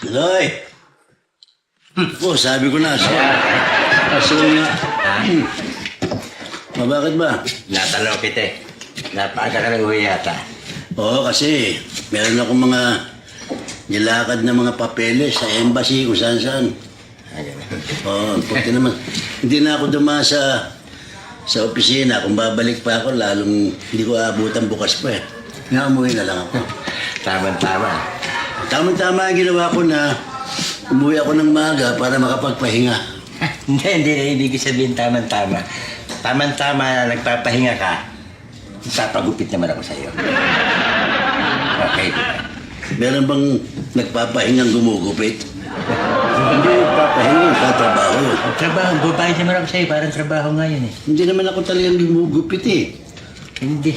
Loy! Sabi ko na. Aso nga. Bakit ba? Natalaw kita eh. Napaka ka ng uwi yata. Oo, kasi meron akong mga nilakad na mga papeles sa embassy kung saan-saan. Oo, pati naman. Hindi na ako dumaan sa opisina. Kung babalik pa ako, lalong hindi ko aabutan bukas pa eh. Nga umuwi na lang ako. Tama-tama. Tama-tama ang ginawa ko na umuwi ako ng maaga para makapagpahinga. Hindi na ibig sabihin tama-tama. Tama-tama na nagpapahinga ka, papagupit naman ako sa'yo. Okay. Meron bang nagpapahingang gumugupit? Hindi nagpapahinga, tatrabaho. Trabaho, babayad naman ako sa'yo, parang trabaho nga yun eh. Hindi naman ako talagang gumugupit eh. Hindi.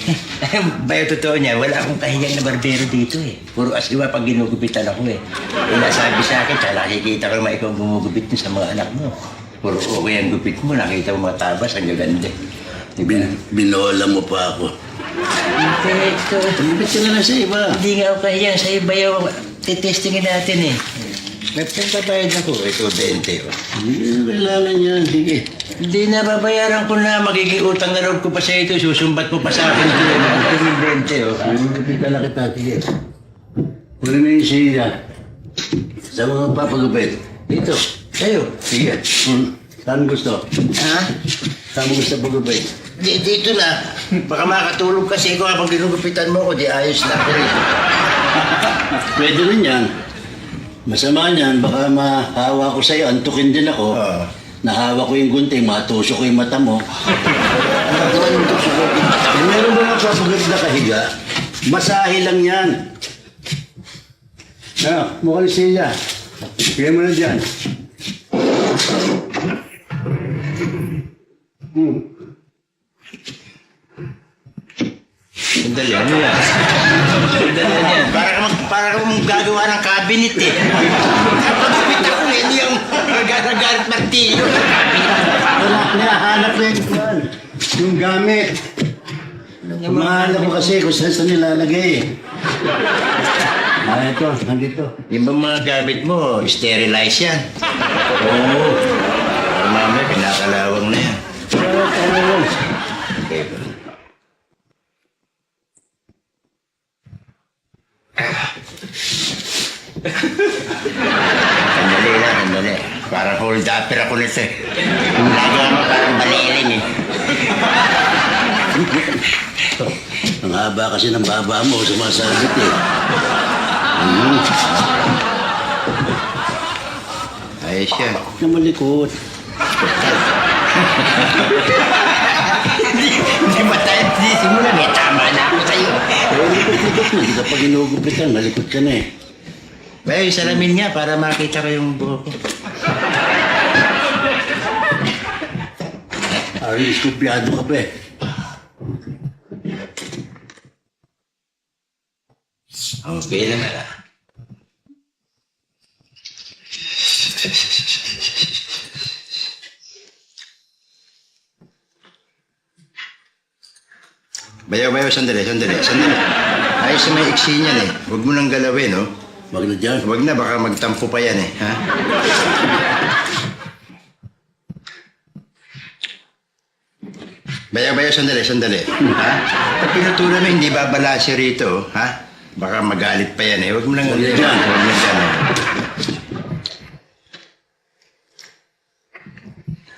Bayo totoo niya, wala akong kahiyan na barbero dito eh. Puro asiwa pag ginugupitan ako eh. Nasabi sa akin, tsaka nakikita ko naman ikaw gumugupit sa mga anak mo. Puro okay ang gupit mo, nakita mo mga tabas, ang gaganda. Binola mo pa ako. Hindi, ito. Gupit ka na lang sa iba. Hindi nga ako kahiyan, sa iba yung titestingin natin eh. Nagpagbabayad ako, ito 20 oh. Hindi kailangan yan, sige. Hindi na babayaran ko na, magiging utang na loob ko pa sa ito, susumbat mo pa sa akin dito. Magiging 20 oh. Gupit ka lang kita, sige. Wala na yung siya. Sa mga papagupit. Dito, sa'yo. Sige. Saan gusto? Ha? Saan mo gusto pagupit? Dito na. Baka makatulog kasi ko habang ginugupitan mo ko, di ayos na ako rito. Pwede rin yan. Masama niyan, baka mahawa ko sa'yo, antukin din ako. Nahawa ko yung gunting, matusok ko yung mata mo. Ano naman yung tusok ko? Meron ba magpapagat na kahiga? Masahe lang yan. Mukhang siya. Bigyan mo na dyan. Sandali, ano yan? Sandali, ano yan? Para ka mong gagawa ng cabinet eh. Kapag-upit ako eh, hindi yung nagalit martilyo. Hinahanap ko yung gamit. Mahanap ko kasi kung saan nilalagay. Ito, nandito. Yung ba mga gamit mo, sterilize yan? Oo. Para mamaya, pinakalawang na yan. Okay ba? Sandali lang, sandali. Parang hold upper ako nito eh. Lagi mo parang baliling eh. Ang haba kasi ng baba mo, sumasabit eh. Ayos yan. Na malikot. Hindi matayo. Simula, may tama na ako sa'yo. Pero malikot-likot na, di ka pa ginugupitan, malikot ka na eh. Well, salamin nga para makita ko yung buho ko. Parang iskopyado ka pa eh. Okay naman ah. Bayaw, sandali. Ayos na may iksi niyan eh. Huwag mo nang galawin, no? Wag na dyan. Huwag na, baka magtampo pa yan eh. Ha? Bayaw, sandali. Ha? Pag pinutulan mo, hindi babalasyo rito, ha? Baka magalit pa yan eh. Huwag mo nang Huwag na dyan. Huwag na dyan.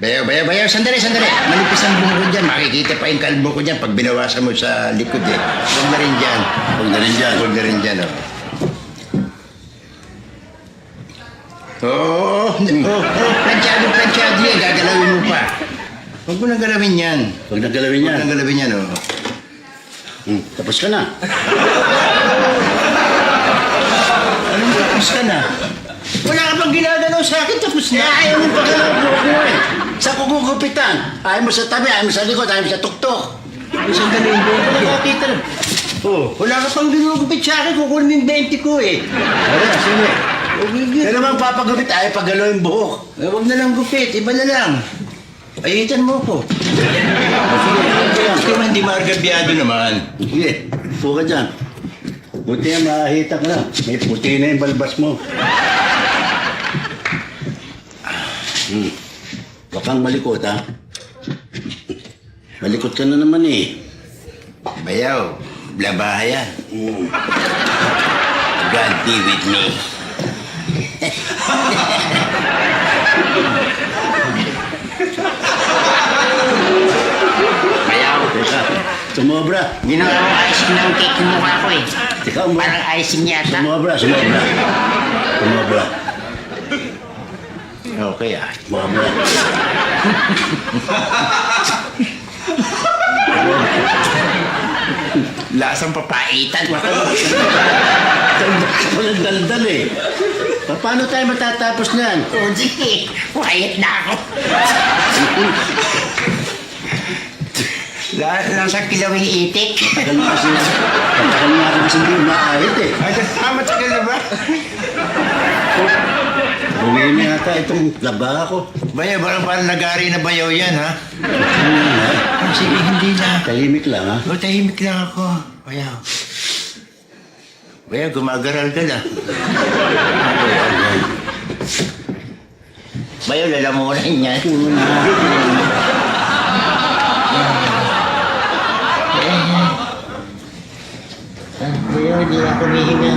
Bayaw, sandali. Manipis ang buho ko dyan. Makikita pa yung kalbo ko dyan pag binawasan mo sa likod eh. Huwag na rin dyan. Huwag na rin dyan, oh. Planchado yan. Gagalawin mo pa. Huwag mo nang galawin yan. Huwag na galawin yan. Oh. Tapos ka na. Anong tapos ka na? Wala ka pang ginagalaw sa akin, tapos na. Ayaw mo pagalaw ko eh. Sa kukugupitan. Ayaw mo sa tabi, ayaw mo sa likod, ayaw mo sa tuktok. Isang galing mo. Nakakita lang. Wala ka pang ginugupit sa akin, kukunin yung 20 ko eh. Wala, sige. Pero naman papagupit, ayaw pagalaw yung buhok. Huwag na lang gupit, iba na lang. Ayitan mo ko. Sige man, hindi maargabyado naman. Sige, upo ka dyan. Buti yan, makahita ka na. May puti na yung balbas mo. Huwag kang malikot, ha? Malikot ka na naman, eh. Bayaw, blabahaya. Hmm. God be with me. Bayaw, Teka, sumobra. ginawa mo icing ng cake yung mukha ko eh. Teka, Parang icing yata. sumobra. Sumobra. Okay ah. Sumobra. Lasang papaitan. Walang daldal, eh. Paano tayo matatapos niyan? Oh, sige. Quiet na ako. Lasang kilawing itik. Tagal na kasi hindi umaahit, eh. Ay, matagal na ba? Bumihin na yata itong laba ko. Bayaw, parang nagari na bayaw yan ha? Ha? Sige, hindi na. Tahimik lang, ha? O, tahimik lang ako. Bayaw. Bayaw, gumagaral-gal ah. Bayaw, lalamunan yan. Bayaw, hindi na ako humihinga.